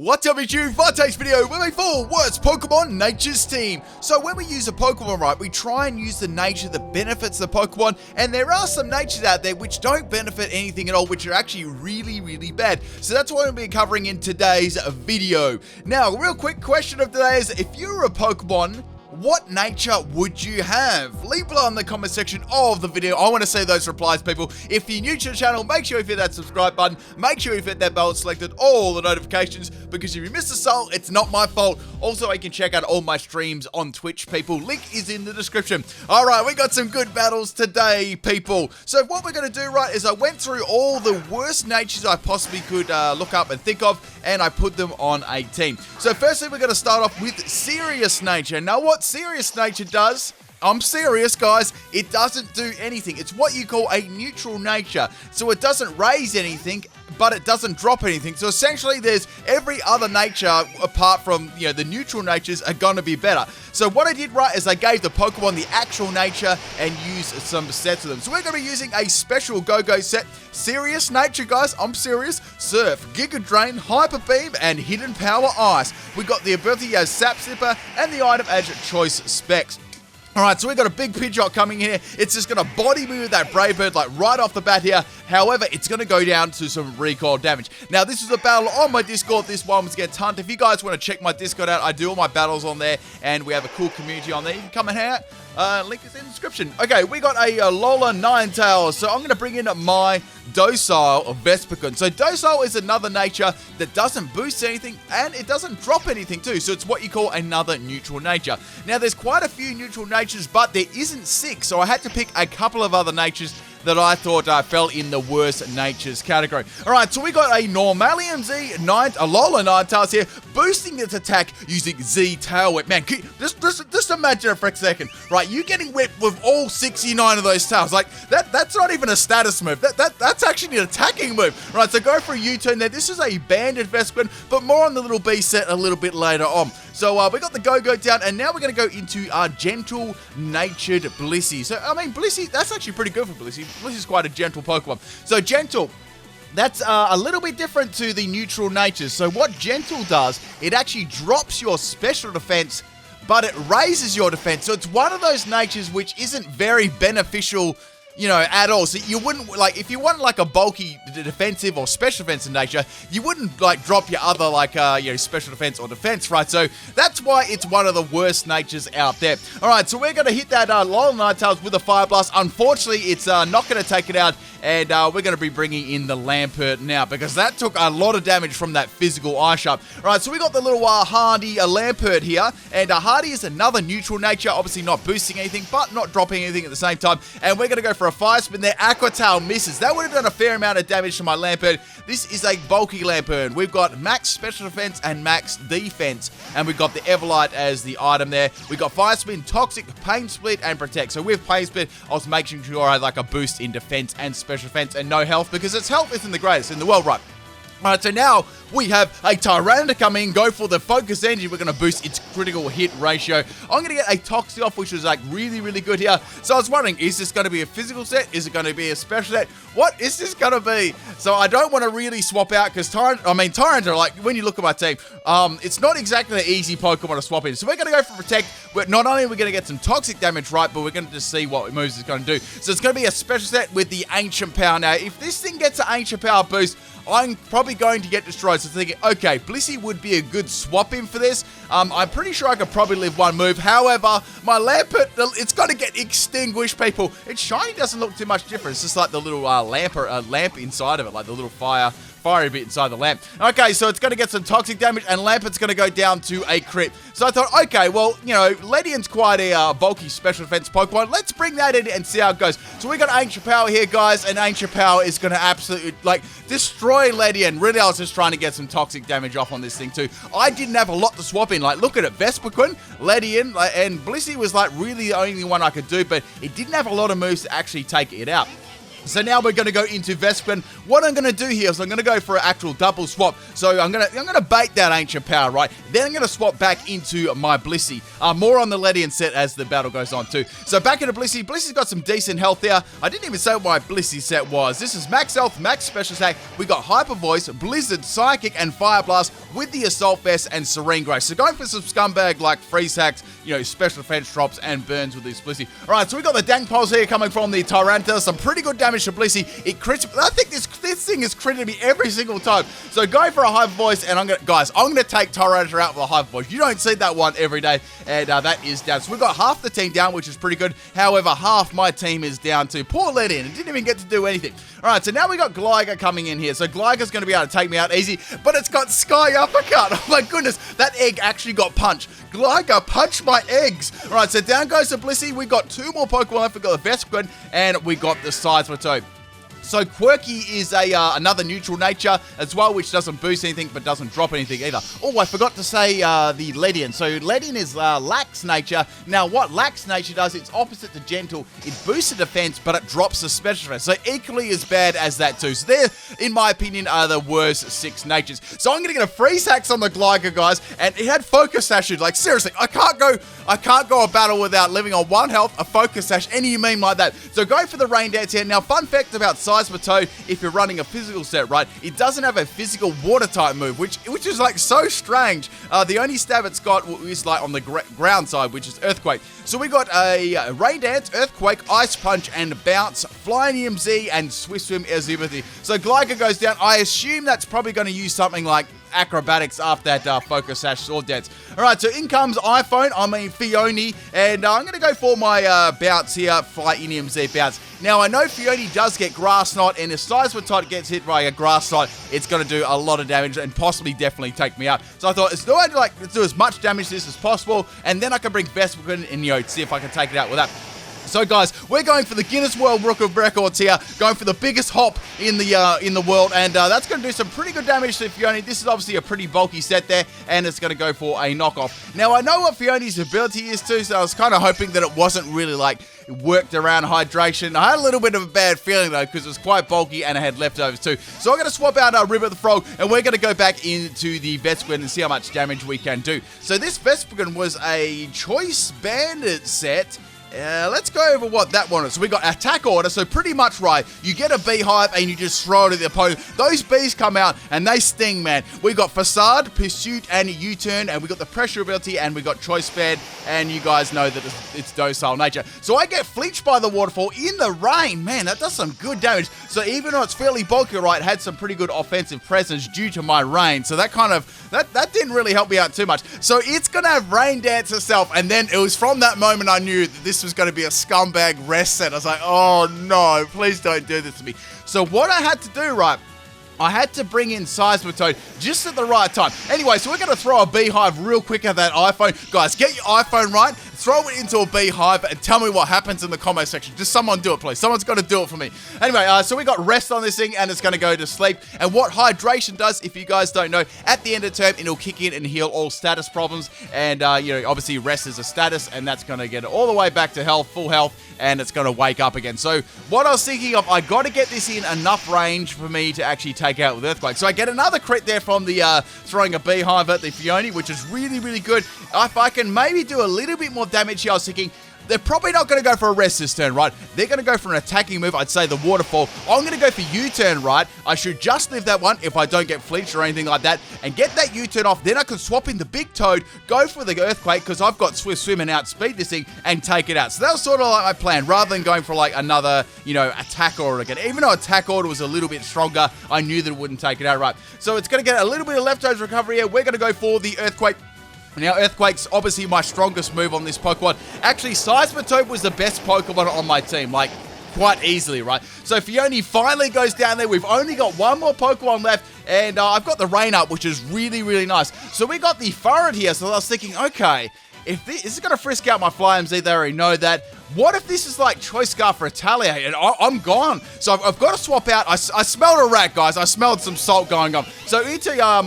What's up YouTube, for today's video, we're making for worst Pokemon Nature's Team. So when we use a Pokemon, right, we try and use the nature that benefits the Pokemon, and there are some natures out there which don't benefit anything at all, which are actually really bad. So that's what I'm going to be covering in today's video. Now, real quick question of today is, if you were a Pokemon, what nature would you have? Leave below in the comment section of the video. I want to see those replies, people. If you're new to the channel, make sure you hit that subscribe button. Make sure you hit that bell and selected all the notifications, because if you miss a soul, it's not my fault. Also, you can check out all my streams on Twitch, people. Link is in the description. All right, we got some good battles today, people. So what we're going to do, right, is I went through all the worst natures I possibly could look up and think of, and I put them on a team. So firstly, we're going to start off with serious nature. Now, what serious nature does, I'm serious guys, it doesn't do anything. It's what you call a neutral nature. So it doesn't raise anything, but it doesn't drop anything. So essentially there's every other nature apart from, you know, the neutral natures are going to be better. So what I did, right, is I gave the Pokemon the actual nature and used some sets of them. So we're going to be using a special Go-Go set. Serious nature, guys, I'm serious. Surf, Giga Drain, Hyper Beam, and Hidden Power Ice. We got the ability as Sap Sipper and the item as choice specs. Alright, so we've got a big Pidgeot coming here. It's just going to body me with that Brave Bird, like right off the bat here. However, it's going to go down to some recoil damage. Now, this is a battle on my Discord. This one was against Hunt. If you guys want to check my Discord out, I do all my battles on there, and we have a cool community on there. You can come and hang out. Link is in the description. Okay, we got a Lola Ninetales. So I'm going to bring in my Docile Vespiquen. So Docile is another nature that doesn't boost anything, and it doesn't drop anything too. So it's what you call another neutral nature. Now, there's quite a few neutral natures, but there isn't 6. So I had to pick a couple of other natures that I thought fell in the worst natures category. Alright, so we got a Normalium Z, a Lola Ninetales here, boosting its attack using Z Tail Whip. Man, just imagine it for a second. Right, you getting whipped with all 69 of those tails. Like, that's not even a status move. That's actually an attacking move. Right, so go for a U-turn there. This is a banded Vespiquen, but more on the little B set a little bit later on. So we got the Go-Go down, and now we're going to go into our gentle-natured Blissey. So, I mean, Blissey, that's actually pretty good for Blissey. Blissey's quite a gentle Pokemon. So, gentle, that's a little bit different to the neutral natures. So, what gentle does, it actually drops your special defense, but it raises your defense. So, it's one of those natures which isn't very beneficial, you know, at all. So you wouldn't, like, if you want like a bulky defensive or special defensive nature, you wouldn't like drop your other like you know, special defense or defense, right? So that's why it's one of the worst natures out there. All right, so we're gonna hit that Lola Ninetales with a Fire Blast. Unfortunately, it's not gonna take it out, and we're gonna be bringing in the Lampert now, because that took a lot of damage from that physical Ice Sharp. All right, so we got the little Hardy Lampert here, and Hardy is another neutral nature, obviously not boosting anything, but not dropping anything at the same time. And we're gonna go for a Fire Spin there. Aqua Tail misses. That would have done a fair amount of damage to my Lampert. This is a bulky Lampert. We've got max special defense and max defense, and we've got the Everlight as the item there. We've got Fire Spin, Toxic, Pain Split, and Protect. So with Pain Split, I was making sure I had like a boost in defense and special defense and no health, because its health isn't the greatest in the world, right? Alright, so now we have a Tyranitar come in, go for the Focus Energy. We're going to boost its critical hit ratio. I'm going to get a Toxic off, which is like really good here. So I was wondering, is this going to be a physical set? Is it going to be a special set? What is this going to be? So I don't want to really swap out, because Tyranitar, like, when you look at my team, it's not exactly an easy Pokemon to swap in. So we're going to go for Protect. Not only are we going to get some toxic damage, right, but we're going to just see what moves it's going to do. So it's going to be a special set with the Ancient Power. Now, if this thing gets an Ancient Power boost, I'm probably going to get destroyed. So thinking, okay, Blissey would be a good swap in for this. I'm pretty sure I could probably live one move. However, my Lampert, it's got to get extinguished, people. Its shiny doesn't look too much different. It's just like the little lamp inside of it, like the little fiery bit inside the lamp. Okay, so it's going to get some toxic damage, and Lampert's going to go down to a crit. So I thought, okay, well, you know, Ledian's quite a bulky special defense Pokemon. Let's bring that in and see how it goes. So we got Ancient Power here, guys, and Ancient Power is going to absolutely, like, destroy Ledian. Really, I was just trying to get some toxic damage off on this thing too. I didn't have a lot to swap in. Like, look at it, Vespiquen, Ledian, and Blissey was like really the only one I could do, but it didn't have a lot of moves to actually take it out. So now we're going to go into Vespiquen. What I'm going to do here is I'm going to go for an actual double swap. So I'm going to bait that Ancient Power, right? Then I'm going to swap back into my Blissey. More on the Ledian set as the battle goes on too. So back into Blissey. Blissey's got some decent health here. I didn't even say what my Blissey set was. This is max health, max special attack. We got Hyper Voice, Blizzard, Psychic, and Fire Blast with the Assault Vest and Serene Grace. So going for some scumbag like freeze hacks, special defense drops and burns with this Blissey. Alright, so we got the Dank Pulse here coming from the Tyranta. Some pretty good damage to Blissey. It crits. I think this thing is critted me every single time. So go for a Hyper Voice, and I'm gonna take Tyranta out with a Hyper Voice. You don't see that one every day, and that is down. So we've got half the team down, which is pretty good. However, half my team is down to poor Ledian. It didn't even get to do anything. Alright, so now we got Gligar coming in here. So Gligar's going to be able to take me out easy, but it's got Sky Uppercut. Oh my goodness, that egg actually got punched. Gligar punched my eggs. Alright, so down goes the Blissey. We got 2 more Pokemon left. We got the Vespiquen, and we got the Seismitoad. So Quirky is another neutral nature as well, which doesn't boost anything but doesn't drop anything either. Oh, I forgot to say the Ledian. So Ledian is lax nature. Now what lax nature does, it's opposite to gentle. It boosts the defense, but it drops the special defense. So equally as bad as that too. So they're, in my opinion, are the worst 6 natures. So I'm going to get a freeze hacks on the Gligar, guys. And it had Focus Sash. Like seriously, I can't go a battle without living on 1 health, a Focus Sash, any meme like that. So go for the Rain Dance here. Now fun fact about Seismitoad, if you're running a physical set, right, it doesn't have a physical water type move, which is like so strange. The only stab it's got is like on the ground side, which is Earthquake. So we got a Rain Dance, Earthquake, Ice Punch, and Bounce, Flying EMZ, and Swift Swim as everything. So Gligar goes down. I assume that's probably going to use something like Acrobatics after that Focus Sash Sword Dance. Alright, so in comes Phione, and I'm going to go for my Bounce here, Fly EMZ Bounce. Now, I know Phione does get Grass Knot, and if Seismitoad gets hit by a Grass Knot, it's going to do a lot of damage and possibly definitely take me out. So I thought, let's do as much damage to this as possible, and then I can bring Vespiquen and see if I can take it out with that. So guys, we're going for the Guinness World Book of Records here, going for the biggest hop in the world, and that's going to do some pretty good damage to Phione. This is obviously a pretty bulky set there, and it's going to go for a knockoff. Now, I know what Phione's ability is too, so I was kind of hoping that it wasn't really like worked around hydration. I had a little bit of a bad feeling though, because it was quite bulky and I had leftovers too. So I'm going to swap out our River the Frog, and we're going to go back into the Vespiquen and see how much damage we can do. So this Vespiquen was a Choice Bandit set. Let's go over what that one is. So we got attack order, so pretty much right. You get a beehive and you just throw it at the opponent. Those bees come out and they sting, man. We got Facade, Pursuit, and U-Turn, and we got the pressure ability, and we got Choice Band, and you guys know that it's docile nature. So I get flinched by the waterfall in the rain. Man, that does some good damage. So even though it's fairly bulky, right, it had some pretty good offensive presence due to my rain. So that kind of, that didn't really help me out too much. So it's going to have Rain Dance itself, and then it was from that moment I knew that this was going to be a Scumbag rest set. I was like, oh no, please don't do this to me. So what I had to do, right, I had to bring in Seismitoad just at the right time. Anyway, so we're going to throw a beehive real quick at that iPhone. Guys, get your iPhone right, throw it into a beehive, and tell me what happens in the comment section. Just someone do it, please. Someone's got to do it for me. Anyway, so we got rest on this thing, and it's going to go to sleep. And what hydration does, if you guys don't know, at the end of term, it'll kick in and heal all status problems. And, obviously rest is a status, and that's going to get it all the way back to health, full health, and it's going to wake up again. So what I was thinking of, I got to get this in enough range for me to actually take out with Earthquake. So I get another crit there from the throwing a beehive at the Phione, which is really, really good. If I can maybe do a little bit more damage here, I was thinking, they're probably not going to go for a rest this turn, right? They're going to go for an attacking move, I'd say the Waterfall. I'm going to go for U-turn, right? I should just live that one if I don't get flinched or anything like that, and get that U-turn off. Then I can swap in the Big Toad, go for the Earthquake, because I've got Swift Swim and outspeed this thing, and take it out. So that was sort of like my plan, rather than going for like another, attack order again. Even though attack order was a little bit stronger, I knew that it wouldn't take it out right. So it's going to get a little bit of leftovers recovery here. We're going to go for the Earthquake. Now, Earthquake's obviously my strongest move on this Pokemon. Actually, Seismitoad was the best Pokemon on my team, like, quite easily, right? So Phione finally goes down there. We've only got one more Pokemon left, and I've got the Rain up, which is really, really nice. So we got the Furret here, so I was thinking, okay, if this is going to frisk out my Fly MZ, they already know that. What if this is like Choice Scarf Retaliate and I'm gone? So I've got to swap out. I smelled a rat, guys. I smelled some salt going on. So into I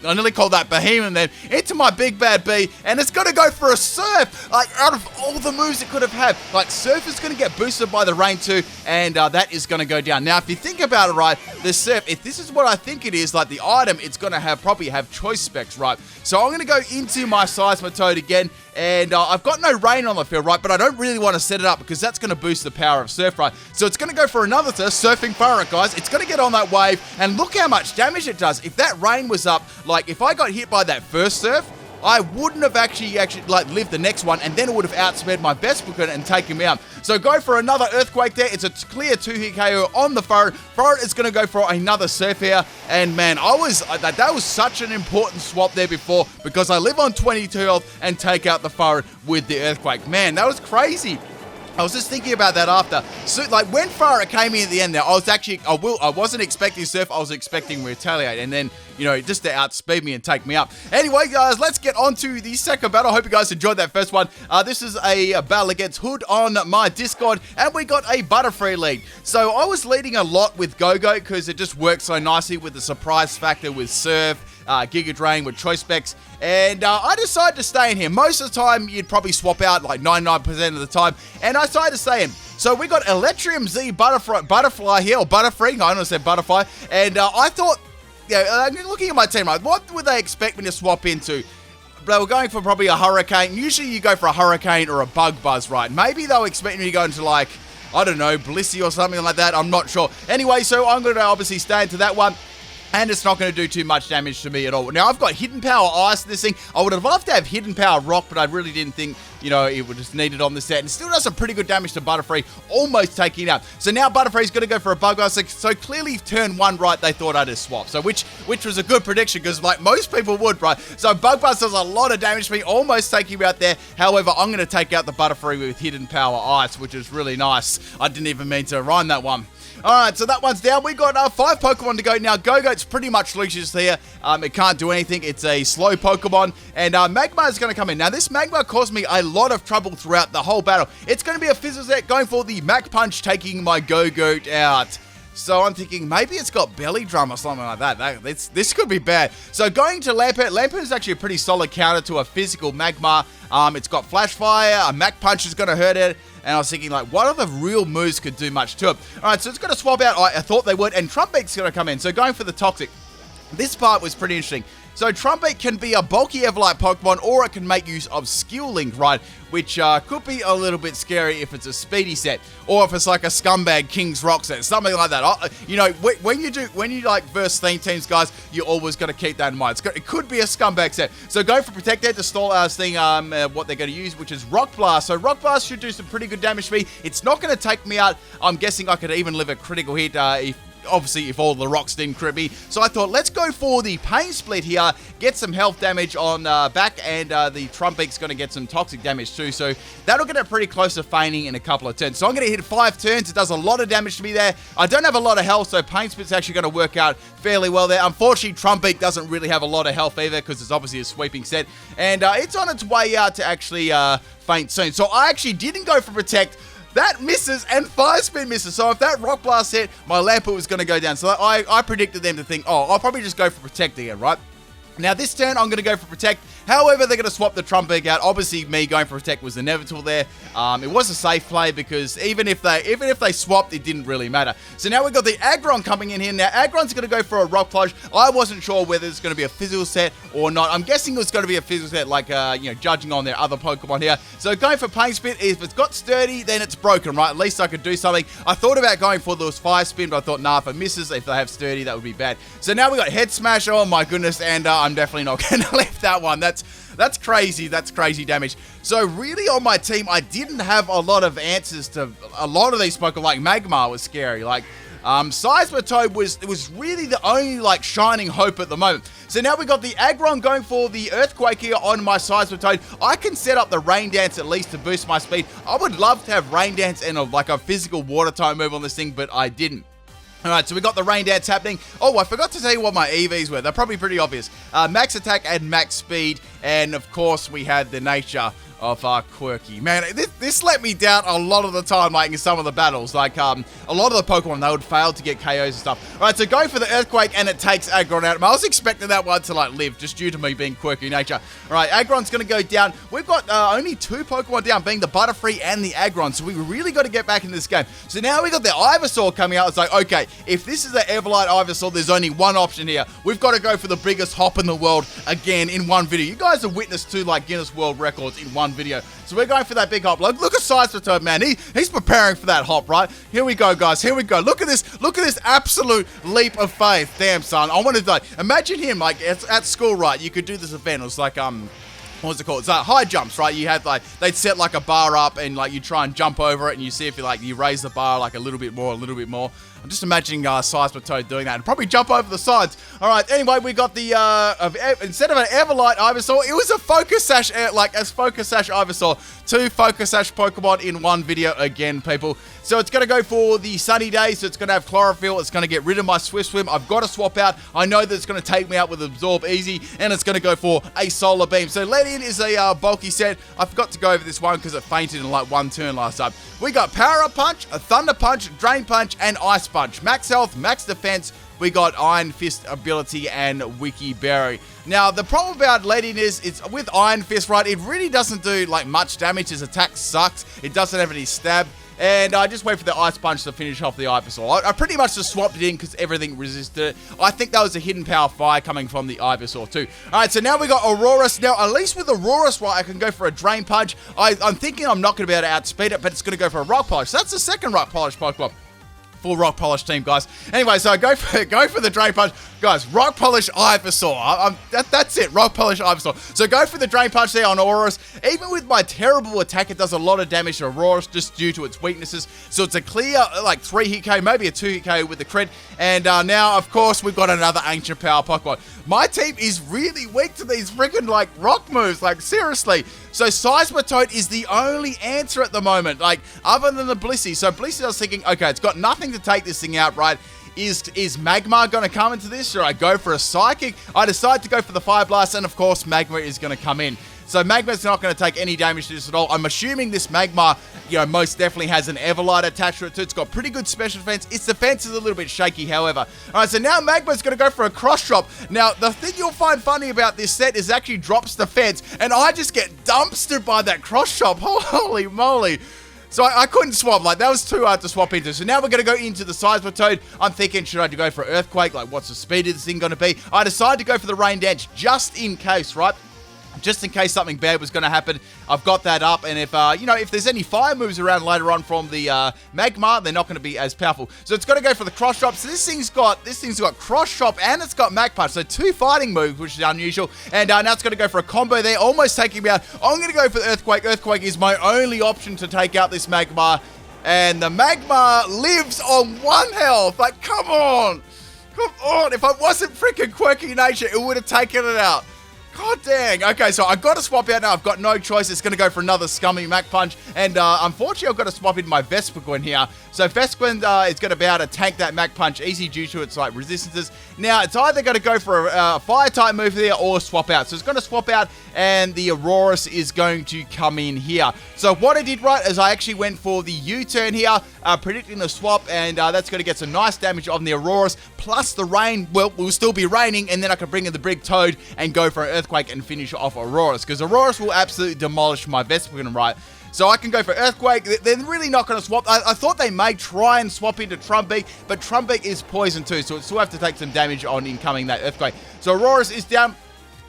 nearly called that Behemoth then, into my Big Bad B, and it's going to go for a Surf. Like, out of all the moves it could have had, like, Surf is going to get boosted by the Rain too, and that is going to go down. Now, if you think about it, right, the Surf, if this is what I think it is, like the item, it's going to probably have choice specs, right? So I'm going to go into my Seismitoad again, and I've got no Rain on the field, right, but I don't really want to set it up because that's going to boost the power of Surf, right? So it's going to go for another Surfing Furret, guys. It's going to get on that wave, and look how much damage it does. If that Rain was up, like, if I got hit by that first Surf, I wouldn't have actually like lived the next one, and then it would have outspeed my best Booker and taken me out. So go for another Earthquake there. It's a clear 2-hit KO on the Furret. Furret is going to go for another Surf here, and man, that was such an important swap there before because I live on 22 health and take out the Furret with the Earthquake. Man, that was crazy. I was just thinking about that after. So, like, when Furret came in at the end there, I wasn't expecting Surf, I was expecting Retaliate, and then, you know, just to outspeed me and take me up. Anyway, guys, let's get on to the second battle. I hope you guys enjoyed that first one. This is a battle against Hood on my Discord, and we got a Butterfree lead. So, I was leading a lot with Go-Go because it just works so nicely with the surprise factor with Surf, Giga Drain with choice specs, and I decided to stay in here. Most of the time, you'd probably swap out like 99% of the time, and I decided to stay in. So we got Electrium Z Butterfly here, or Butterfree, I almost said Butterfly, and I thought, yeah, looking at my team, right, what would they expect me to swap into? They were going for probably a Hurricane. Usually you go for a Hurricane or a Bug Buzz, right? Maybe they were expecting me to go into like, I don't know, Blissey or something like that, I'm not sure. Anyway, so I'm going to obviously stay into that one. And it's not going to do too much damage to me at all. Now, I've got Hidden Power Ice in this thing. I would have loved to have Hidden Power Rock, but I really didn't think, you know, it would just need it on the set. And it still does some pretty good damage to Butterfree, almost taking it out. So now Butterfree's going to go for a Bug Buzz. So clearly, turn one right, they thought I'd just swap. So which was a good prediction, because like most people would, right? So Bug Buzz does a lot of damage to me, almost taking me out there. However, I'm going to take out the Butterfree with Hidden Power Ice, which is really nice. I didn't even mean to rhyme that one. Alright, so that one's down. We got 5 Pokemon to go. Now, Go-Go's pretty much useless here. It can't do anything. It's a slow Pokemon. And Magma is going to come in. Now, this Magma caused me a lot of trouble throughout the whole battle. It's going to be a Fizzle set going for the Mac Punch, taking my Go-Goat out. So I'm thinking maybe it's got Belly Drum or something like that. This could be bad. So going to Lampert. Lampert is actually a pretty solid counter to a physical Magma. It's got Flash Fire. A Mac Punch is going to hurt it. And I was thinking, like, what other real moves could do much to it? Alright, so it's going to swap out. I thought they would. And Trumpet's going to come in. So going for the Toxic. This part was pretty interesting. So Trumpet can be a bulky Everlight Pokemon, or it can make use of Skill Link, right? Which could be a little bit scary if it's a speedy set, or if it's like a Scumbag King's Rock set, something like that. You know, when you like verse theme teams, guys, you always got to keep that in mind. It could be a Scumbag set. So go for Protect there to stall our thing, what they're going to use, which is Rock Blast. So Rock Blast should do some pretty good damage to me. It's not going to take me out. I'm guessing I could even live a critical hit if all the rocks didn't crit me. So I thought, let's go for the Pain Split here, get some health damage on back, and the Trumpet's going to get some toxic damage too. So that'll get it pretty close to feigning in a couple of turns. So I'm going to hit 5 turns. It does a lot of damage to me there. I don't have a lot of health, so Pain Split's actually going to work out fairly well there. Unfortunately, Trumpet doesn't really have a lot of health either, because it's obviously a sweeping set. And it's on its way out to actually faint soon. So I actually didn't go for Protect. That misses, and Fire Spin misses. So if that Rock Blast hit, my Lampert was going to go down. So I predicted them to think, oh, I'll probably just go for Protect again, right? Now, this turn, I'm going to go for Protect. However, they're going to swap the Trumpet out. Obviously, me going for Protect was inevitable there. It was a safe play, because even if they swapped, it didn't really matter. So now we've got the Aggron coming in here. Now, Aggron's going to go for a Rock Plunge. I wasn't sure whether it's going to be a Fizzle set or not. I'm guessing it was going to be a Fizzle set, like, you know, judging on their other Pokemon here. So going for Pain Spit, if it's got Sturdy, then it's broken, right? At least I could do something. I thought about going for those Fire Spin, but I thought, nah, if it misses, if they have Sturdy, that would be bad. So now we got Head Smash. Oh my goodness, and I'm definitely not going to leave that one. That's crazy. That's crazy damage. So really on my team, I didn't have a lot of answers to a lot of these Pokemon. Like Magmar was scary. Like Seismitoad was really the only like shining hope at the moment. So now we got the Aggron going for the Earthquake here on my Seismitoad. I can set up the Rain Dance at least to boost my speed. I would love to have Rain Dance and a physical water type move on this thing, but I didn't. Alright, so we got the Rain Dance happening. Oh, I forgot to tell you what my EVs were. They're probably pretty obvious. Max Attack and Max Speed. And, of course, we had the Nature of Quirky. Man, this let me down a lot of the time, like in some of the battles. Like, a lot of the Pokemon, they would fail to get KOs and stuff. Alright, so go for the Earthquake, and it takes Aggron out. I was expecting that one to, like, live, just due to me being quirky nature. Alright, Aggron's gonna go down. We've got only 2 Pokemon down, being the Butterfree and the Aggron, so we really got to get back in this game. So now we got the Ivysaur coming out. It's like, okay, if this is the Everlight Ivysaur, there's only one option here. We've got to go for the biggest hop in the world again in one video. You guys are witness to, like, Guinness World Records in one video. So we're going for that big hop. Look at Seismitoad, man. He's preparing for that hop, right? Here we go, guys. Here we go. Look at this absolute leap of faith. Damn, son. I wanted to, like, imagine him, like, at school, right? You could do this event. It was like, what was it called? It's high jumps, right? You had, like, they'd set, like, a bar up, and, like, you try and jump over it, and you see if you raise the bar, like, a little bit more. I'm just imagining Seismitoad doing that, and probably jump over the sides. All right, anyway, we got the, instead of an Everlight Ivysaur, it was a Focus Sash, Focus Sash Ivysaur. 2 Focus Sash Pokemon in one video again, people. So it's going to go for the Sunny Day, so it's going to have Chlorophyll, it's going to get rid of my Swift Swim. I've got to swap out. I know that it's going to take me out with Absorb Easy, and it's going to go for a Solar Beam. So Let In is a bulky set. I forgot to go over this one because it fainted in like one turn last time. We got Power Up Punch, a Thunder Punch, Drain Punch, and Ice Punch. Max Health, Max Defense. We got Iron Fist ability and Wiki Berry. Now, the problem about Let In is, it's with Iron Fist, right, it really doesn't do, like, much damage. His attack sucks. It doesn't have any stab. And I just wait for the Ice Punch to finish off the Ivysaur. I pretty much just swapped it in because everything resisted it. I think that was a hidden power fire coming from the Ivysaur too. Alright, so now we got Aurorus. Now, at least with Aurorus, right, I can go for a Drain Punch. I'm thinking I'm not going to be able to outspeed it, but it's going to go for a Rock Polish. So that's the second Rock Polish Pokemon. Full Rock Polish team, guys. Anyway, so go for the Drain Punch. Guys, Rock Polish Ivysaur. That's it, Rock Polish Ivysaur. So go for the Drain Punch there on Aurorus. Even with my terrible attack, it does a lot of damage to Aurorus just due to its weaknesses. So it's a clear, like, 3 hit KO, maybe a 2 hit KO with the crit. And now, of course, we've got another Ancient Power Pokemon. My team is really weak to these freaking, like, rock moves. Like, seriously. So Seismitoad is the only answer at the moment, like, other than the Blissey. So Blissey, I was thinking, okay, it's got nothing to take this thing out, right? Is Magmar going to come into this? Should I go for a Psychic? I decide to go for the Fire Blast, and of course, Magmar is going to come in. So Magmar's not going to take any damage to this at all. I'm assuming this Magmar, you know, most definitely has an Everlight attached to it too. It's got pretty good special defense. Its defense is a little bit shaky, however. Alright, so now Magmar's going to go for a Cross Drop. Now, the thing you'll find funny about this set is it actually drops defense, and I just get dumpstered by that Cross Drop. Holy moly. So I couldn't swap, like, that was too hard to swap into. So now we're going to go into the Seismitoad. I'm thinking, should I go for Earthquake? Like, what's the speed of this thing going to be? I decided to go for the Rain Dance just in case, right? Just in case something bad was going to happen. I've got that up, and if, you know, if there's any fire moves around later on from the Magmar, they're not going to be as powerful. So it's got to go for the Cross Drop. So this thing's got Cross Drop, and it's got Mag Punch. So 2 fighting moves, which is unusual. And now it's going to go for a combo there, almost taking me out. I'm going to go for the Earthquake. Earthquake is my only option to take out this Magmar. And the Magmar lives on 1 health. Like, come on. Come on. If I wasn't freaking quirky nature, it would have taken it out. God dang. Okay, so I've got to swap out now. I've got no choice. It's going to go for another Scummy Mac Punch. And unfortunately, I've got to swap in my Vespiquen here. So Vespiquen is going to be able to tank that Mac Punch easy due to its, like, resistances. Now, it's either going to go for a Fire-type move there or swap out. So it's going to swap out, and the Aurorus is going to come in here. So what I did right is I actually went for the U-turn here, predicting the swap, and that's going to get some nice damage on the Aurorus. Plus the rain, well, will still be raining, and then I can bring in the Big Toad and go for an Earthquake and finish off Aurorus, because Aurorus will absolutely demolish my Vespiquen, right? So I can go for Earthquake. They're really not going to swap. I thought they may try and swap into Trumbeak, but Trumbeak is poison too, so it still have to take some damage on incoming that Earthquake. So Aurorus is down.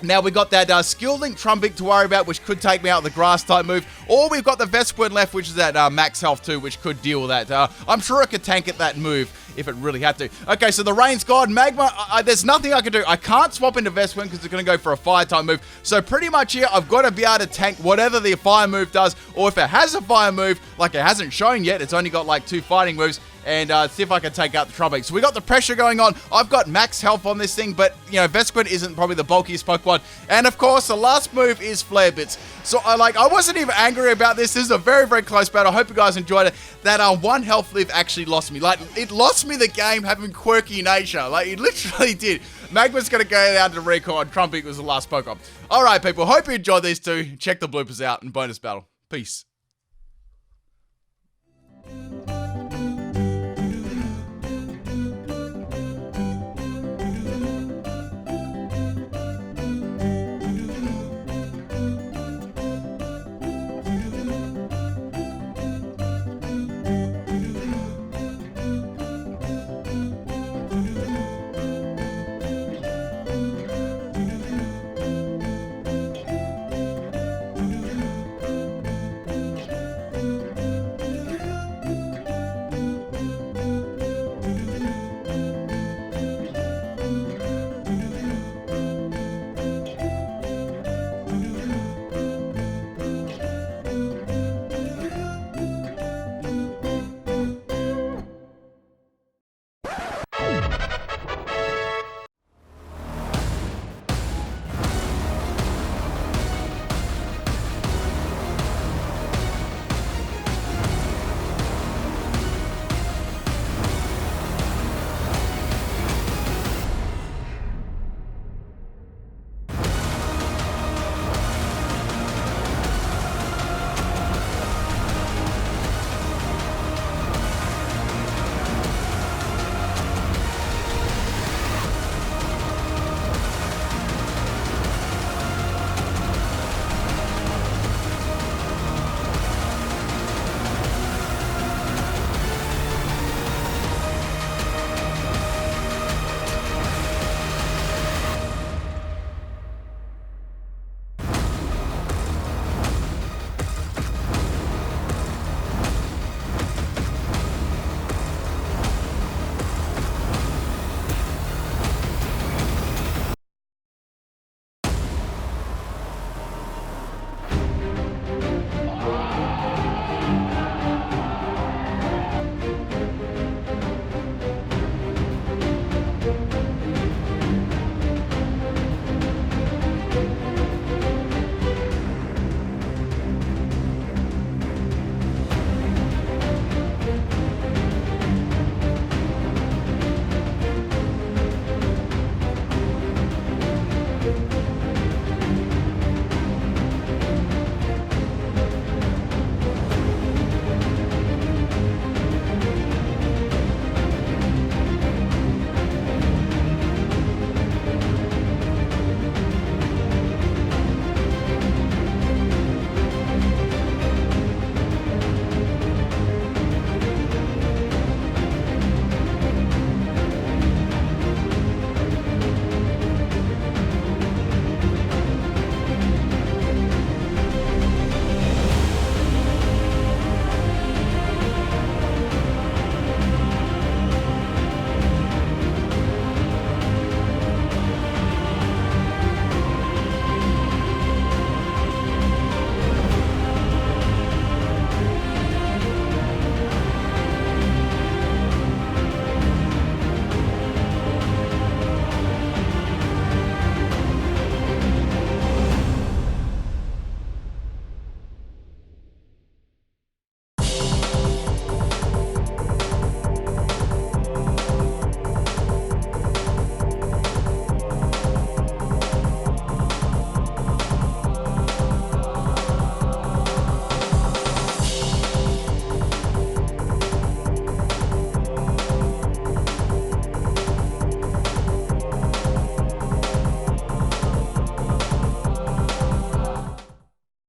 Now we got that Skill Link Trumbeak to worry about, which could take me out with the Grass type move. Or we've got the Vespiquen left, which is that Max Health too, which could deal with that. I'm sure it could tank it that move if it really had to. Okay, so the Rain's gone. Magma, there's nothing I can do. I can't swap into Vespiquen because it's going to go for a Fire type move. So pretty much here, I've got to be able to tank whatever the Fire move does. Or if it has a Fire move, like it hasn't shown yet, it's only got like 2 fighting moves. and see if I can take out the Trumpig. So we got the pressure going on. I've got max health on this thing, but, you know, Vespiquen isn't probably the bulkiest Pokemon. And, of course, the last move is Flare Bits. So, I wasn't even angry about this. This is a very, very close battle. I hope you guys enjoyed it. That one health live actually lost me. Like, it lost me the game having quirky nature. Like, it literally did. Magma's going to go down to recall, and Trumpig was the last Pokemon. Alright, people. Hope you enjoyed these two. Check the bloopers out and bonus battle. Peace.